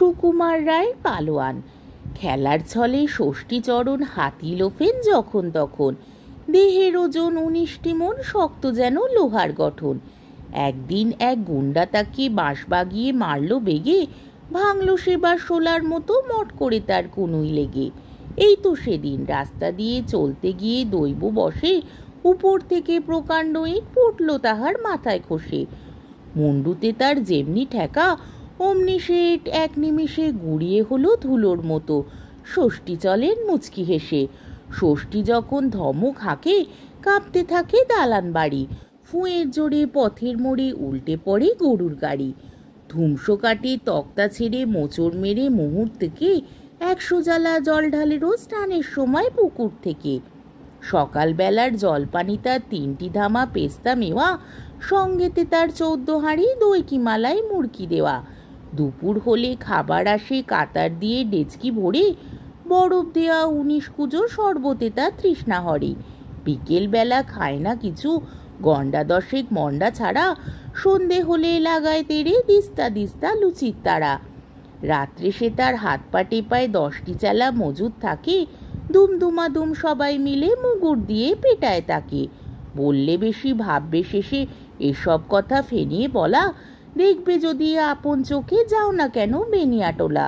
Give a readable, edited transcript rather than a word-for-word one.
সুকুমার রায় পালোয়ান। খেলার ছলে ষষ্ঠীচরণ হাতি লোফেন যখন তখন, দেহের ওজন 19টি মন, শক্ত যেন লোহার গঠন। একদিন এক গুন্ডা তাকে বাঁশ বাগিয়ে মারল বেগে, ভাঙল সেবার শোলার মতো মট করে তার কুনুই লেগে। এই তো সেদিন রাস্তা দিয়ে চলতে গিয়ে দৈব বসে, উপর থেকে প্রকাণ্ড ইট পড়ল তাহার মাথায় খসে। মুন্ডুতে তার যেমনি ঠেকা, অমনি সে এক নিমিষে গুড়িয়ে হলো ধুলোর মতো। ষষ্ঠী চলেন মুচকি হেসে। ষষ্ঠী যখন ধমক হাঁকে, কাঁপতে থাকে দালান বাড়ি। ফুঁয়ের জোরে পথের মোড়ে উল্টে পড়ে গরুর গাড়ি। ধুমসো কাটে তক্তা ছেড়ে মোচড় মেরে মুহূর্তকে, 100 জ্বালা জল ঢালে রোজ স্নানের সময় পুকুর থেকে। সকালবেলার জলপানি তার 3টি ধামা পেস্তা মেওয়া, সঙ্গেতে তার 14 হাঁড়ি দই কি মালায় মুড়কি দেওয়া। দুপুর হলে খাবার আসে কাতার দিয়ে ডেচকি ভরে, বরফ দেওয়া 19 কুজো শরবতে তার তৃষ্ণা হরে। বিকেলবেলা খায় না কিছু, গন্ডা 10 মন্ডা ছাড়া, সন্ধে হলে লাগায় তেড়ে দিস্তা দিস্তা লুচির তারা। রাত্রে সে তার হাত পা টেপায় 10টি চালা মজুদ থাকে, দুমদুমাদুম সবাই মিলে মুগুর দিয়ে পেটায় তাকে। বললে বেশি ভাববে শেষে এসব কথা ফেনিয়ে বলা, দেখবে যদি আপন চোখে, যাও না কেন বেনিয়াটোলা।